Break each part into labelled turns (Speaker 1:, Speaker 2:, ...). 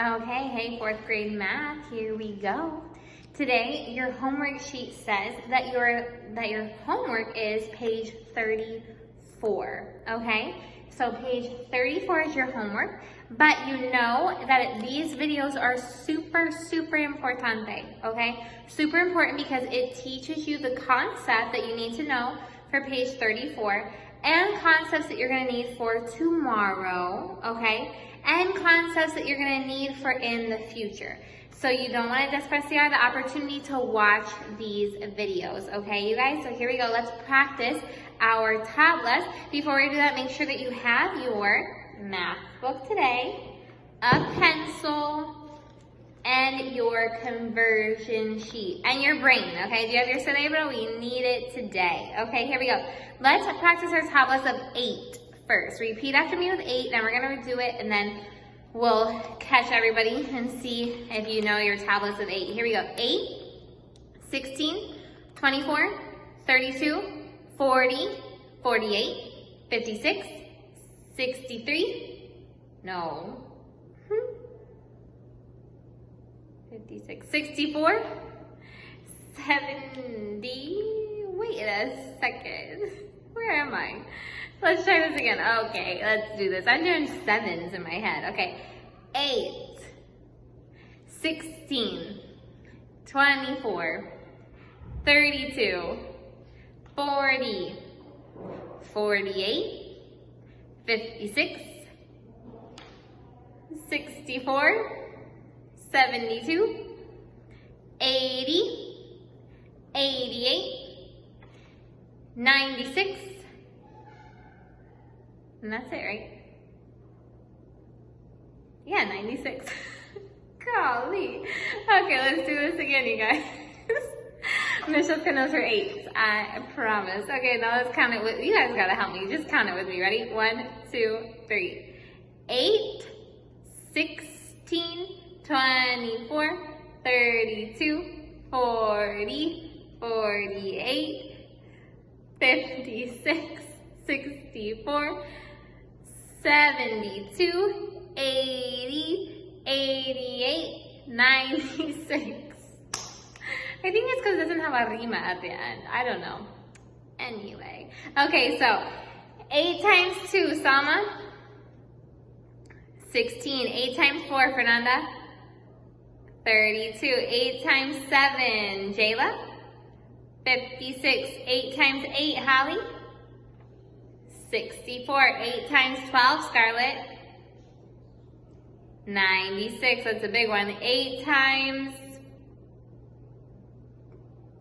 Speaker 1: Okay, hey, fourth grade math, here we go. Today, your homework sheet says that your homework is page 34, okay? So page 34 is your homework, but you know that these videos are super importante, okay? Super important because it teaches you the concept that you need to know for page 34 and concepts that you're gonna need for tomorrow, okay? And concepts that you're gonna need for in the future. So you don't wanna despreciar the opportunity to watch these videos, okay, you guys? So here we go, let's practice our tablets. Before we do that, make sure that you have your math book today, a pencil, and your conversion sheet, and your brain, okay? Do you have your cerebro? We need it today. Okay, here we go. Let's practice our tablets of 8 first. Repeat after me with 8, then we're gonna do it, and then we'll catch everybody and see if you know your tablets of 8. Here we go. 8, 16, 24, 32, 40, 48, 56, 63, no. 56, 64, 70, wait a second, where am I? Let's try this again. Okay, let's do this. I'm doing 7s in my head. Okay, 8, 16, 24, 32, 40, 48, 56, 64, 72, 80, 88, 96, and that's it, right? Yeah, 96. Golly. Okay, let's do this again, you guys. Michelle's gonna know her 8s, I promise. Okay, now let's count it with, you guys gotta help me. Just count it with me, ready? 1, 2, 3. 8, 16, 24, 32, 40, 48, 56, 64, 72, 80, 88, 96. I think it's because it doesn't have a rima at the end. I don't know. Anyway. Okay, so 8 times 2, Salma. 16. 8 times 4, Fernanda. 32. 8 times 7, Jayla. 56. 8 times 8, Holly. 64. 8 times 12, Scarlett. 96. That's a big one. 8 times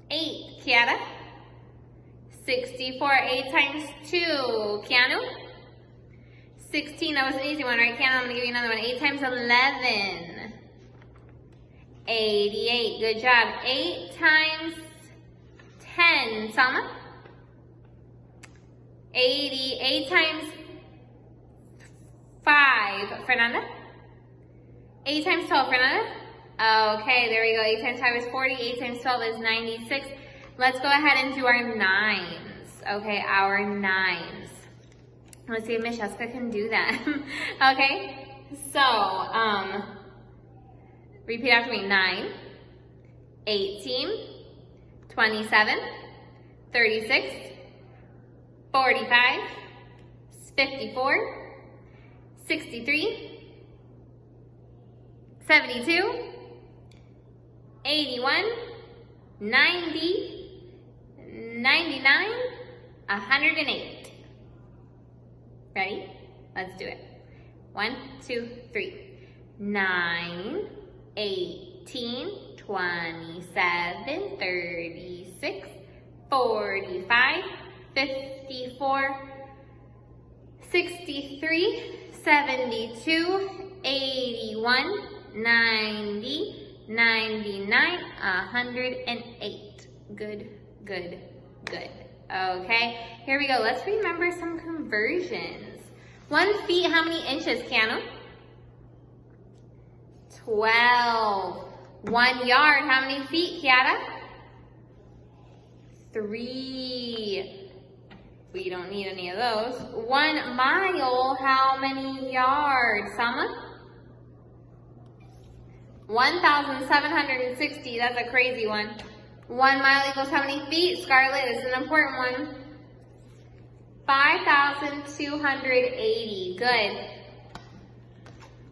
Speaker 1: 8, Kiara. 64. 8 times 2, Keanu. 16, that was an easy one, right, Keanu? I'm gonna give you another one. 8 times 11. 88, good job. 8 times 10, Salma. 80, 8 times 5, Fernanda. 8 times 12, Fernanda. Okay, there we go. 8 times 5 is 40, 8 times 12 is 96. Let's go ahead and do our 9s. Okay, our 9s. Let's see if Michelska can do that. Okay, so, repeat after me. 9, 18, 27, 36, 45, 54, 63, 72, 81, 90, 99, 108. Ready? Let's do it. 1, 2, 3. 9, 18, 27, 36, 45, 54, 63, 72, 81, 90, 99, 108. Good, good, good. Okay, here we go. Let's remember some conversions. 1 feet, how many inches, Keanu? 12. 1 yard, how many feet, Kiara? 3. We don't need any of those. 1 mile, how many yards, Sama? 1,760, that's a crazy one. 1 mile equals how many feet? Scarlett, this is an important one. 5,280, good.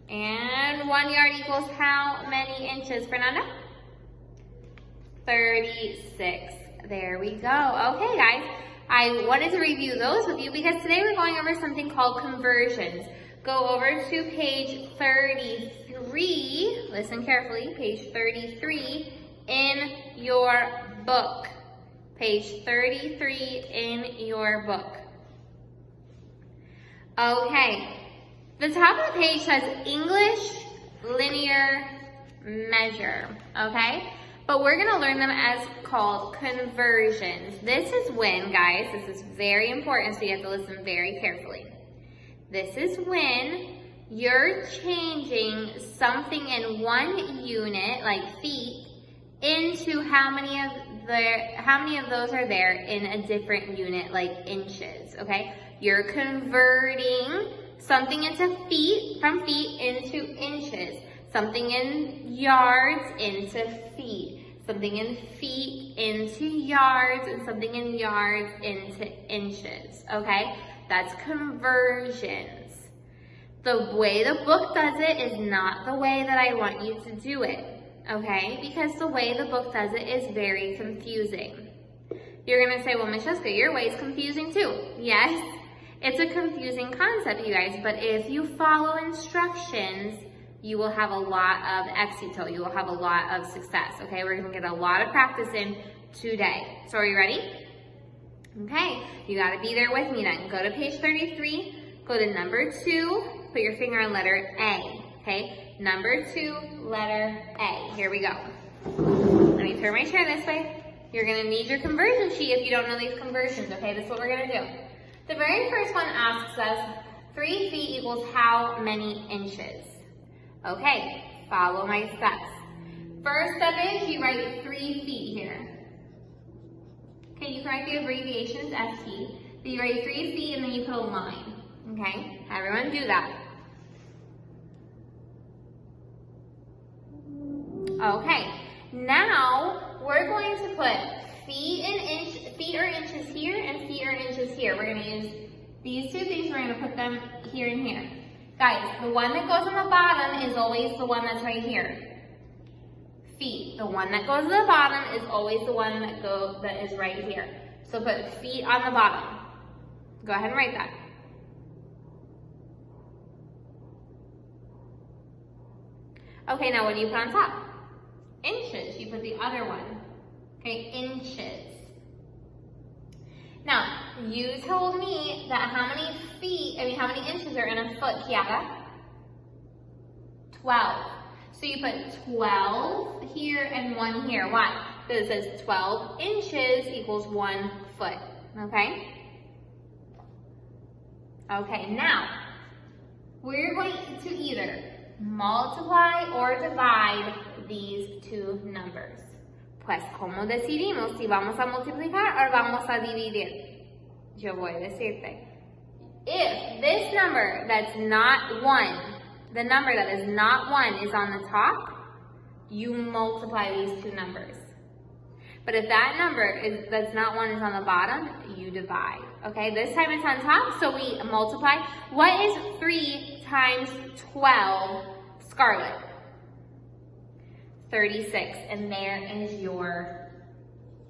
Speaker 1: And 1 yard equals how many inches, Fernanda? 36. There we go. Okay, guys. I wanted to review those with you because today we're going over something called conversions. Go over to page 33. Listen carefully. Page 33 in your book. Page 33 in your book. Okay. The top of the page says English linear measure. Okay? But we're going to learn them as called conversions. This is when, guys, this is very important, so you have to listen very carefully. This is when you're changing something in one unit, like feet, into how many of those are there in a different unit, like inches, okay? You're converting something into feet, from feet into inches. Something in yards into feet. Something in feet into yards, and something in yards into inches, okay? That's conversions. The way the book does it is not the way that I want you to do it, okay? Because the way the book does it is very confusing. You're gonna say, well, Ms. Jessica, your way is confusing too. Yes, it's a confusing concept, you guys, but if you follow instructions, you will have a lot of éxito. You will have a lot of success, okay? We're gonna get a lot of practice in today. So are you ready? Okay, you gotta be there with me then. Go to page 33, go to number 2, put your finger on letter A, okay? Number 2, letter A. Here we go. Let me turn my chair this way. You're gonna need your conversion sheet if you don't know these conversions, okay? This is what we're gonna do. The very first one asks us, 3 feet equals how many inches? Okay, follow my steps. First step is you write 3 feet here. Okay, you can write the abbreviations FT. Then you write 3 feet and then you put a line. Okay, everyone do that. Okay, now we're going to put feet or inches here and feet or inches here. We're going to use these two things, we're going to put them here and here. Guys, the one that goes on the bottom is always the one that's right here. Feet. The one that goes to the bottom is always the one that is right here. So put feet on the bottom. Go ahead and write that. Okay, now what do you put on top? Inches. You put the other one. Okay, inches. Now, you told me that how many inches are in a foot, Kiara? 12. So you put 12 here and 1 here. Why? Because it says 12 inches equals 1 foot. Okay? Okay, now, we're going to either multiply or divide these two numbers. Pues, ¿cómo decidimos si vamos a multiplicar o vamos a dividir? Yo voy a decirte. If this number that's not 1, the number that is not 1 is on the top, you multiply these two numbers. But if that number that's not 1 is on the bottom, you divide. Okay, this time it's on top, so we multiply. What is 3 times 12, Scarlett? 36, and there is your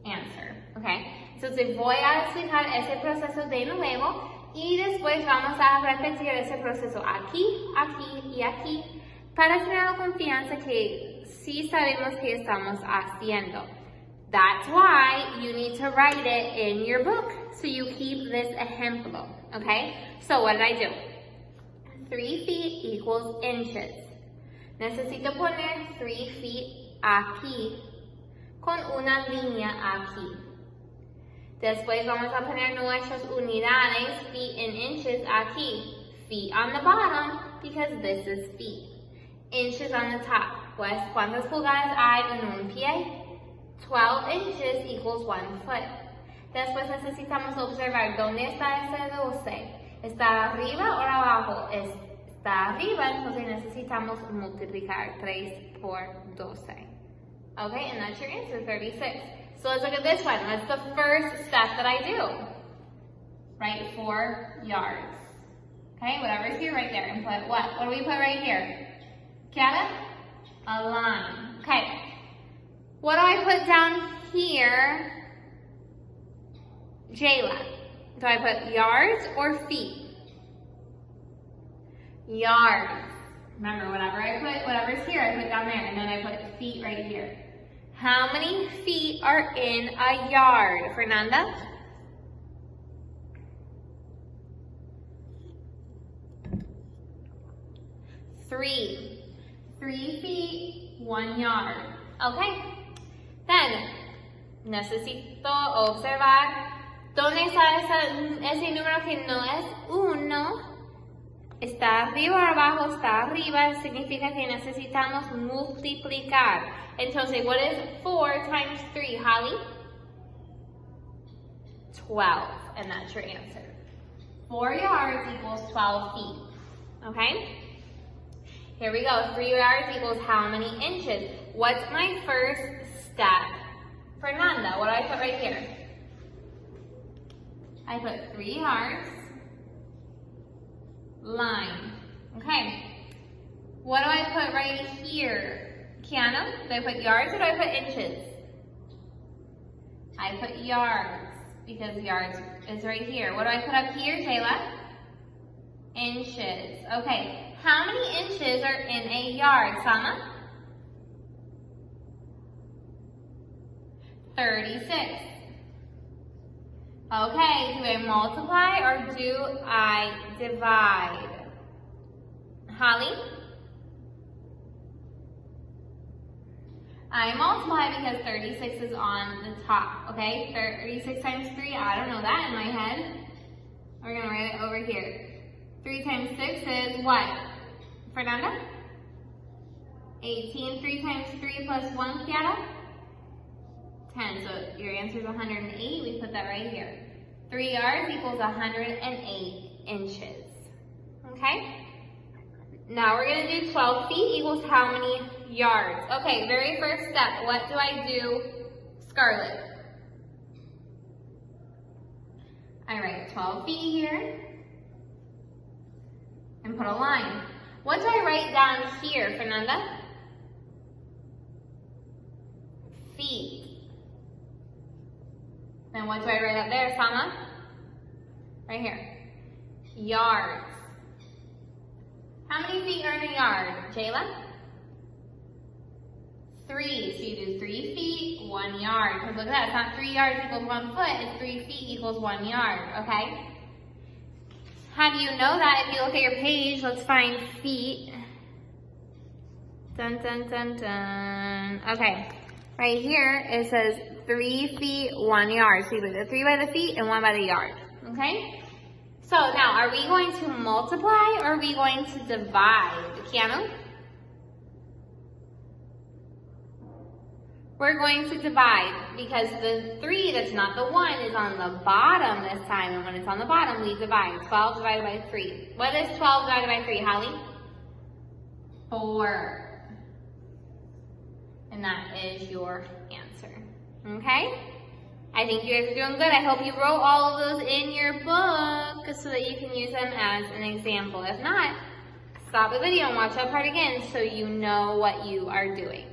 Speaker 1: answer, okay? Entonces voy a explicar ese proceso de nuevo y después vamos a repetir ese proceso aquí, aquí y aquí para tener la confianza que sí sabemos que estamos haciendo. That's why you need to write it in your book so you keep this ejemplo, okay? So what did I do? 3 feet equals inches. Necesito poner 3 feet aquí con una línea aquí. Después vamos a poner nuestras unidades, feet in inches, aquí. Feet on the bottom because this is feet. Inches on the top. Pues, ¿cuántas pulgadas hay en un pie? 12 inches equals 1 foot. Después necesitamos observar dónde está ese 12. ¿Está arriba o abajo? está arriba, entonces necesitamos multiplicar 3 por 12. Okay, and that's your answer, 36. So let's look at this one. That's the first step that I do. Write 4 yards. Okay, whatever's here right there. And put what? What do we put right here? Got it? A line. Okay. What do I put down here? Jayla. Do I put yards or feet? Yards. Remember, whatever's here, I put down there. And then I put feet right here. How many feet are in a yard, Fernanda? 3. 3 feet, 1 yard. Okay. Then, necesito observar dónde está ese número que no es 1. Está arriba o abajo, está arriba, significa que necesitamos multiplicar. Entonces, what is 4 times 3, Holly? 12, and that's your answer. 4 yards equals 12 feet, okay? Here we go, 3 yards equals how many inches? What's my first step? Fernanda, what do I put right here? I put 3 yards, line, okay. What do I put right here? Kiana, do I put yards or do I put inches? I put yards, because yards is right here. What do I put up here, Jayla? Inches, okay. How many inches are in a yard, Sama? 36. Okay, do I multiply or do I divide? Holly? I multiply because 36 is on the top, okay? 36 times 3, I don't know that in my head. We're going to write it over here. 3 times 6 is what? Fernanda? 18. 3 times 3 plus 1, Kiara? 10. So your answer is 108. We put that right here. 3 yards equals 108 inches. Okay? Now we're going to do 12 feet equals how many yards? Okay, very first step. What do I do, Scarlett? I write 12 feet here and put a line. What do I write down here, Fernanda? Feet. Then what do I write up there, Sama? Right here. Yards. How many feet are in a yard, Jayla? 3. So you do 3 feet, 1 yard. Because look at that, it's not 3 yards equals 1 foot, it's 3 feet equals 1 yard, okay? How do you know that? If you look at your page, let's find feet. Dun, dun, dun, dun. Okay, right here it says 3 feet, 1 yard. So you put the 3 by the feet and 1 by the yard, okay? So now, are we going to multiply or are we going to divide? Keanu? We're going to divide because the 3 that's not the 1 is on the bottom this time, and when it's on the bottom, we divide. 12 divided by 3. What is 12 divided by 3, Holly? 4. And that is your answer. Okay? I think you guys are doing good. I hope you wrote all of those in your book so that you can use them as an example. If not, stop the video and watch that part again so you know what you are doing.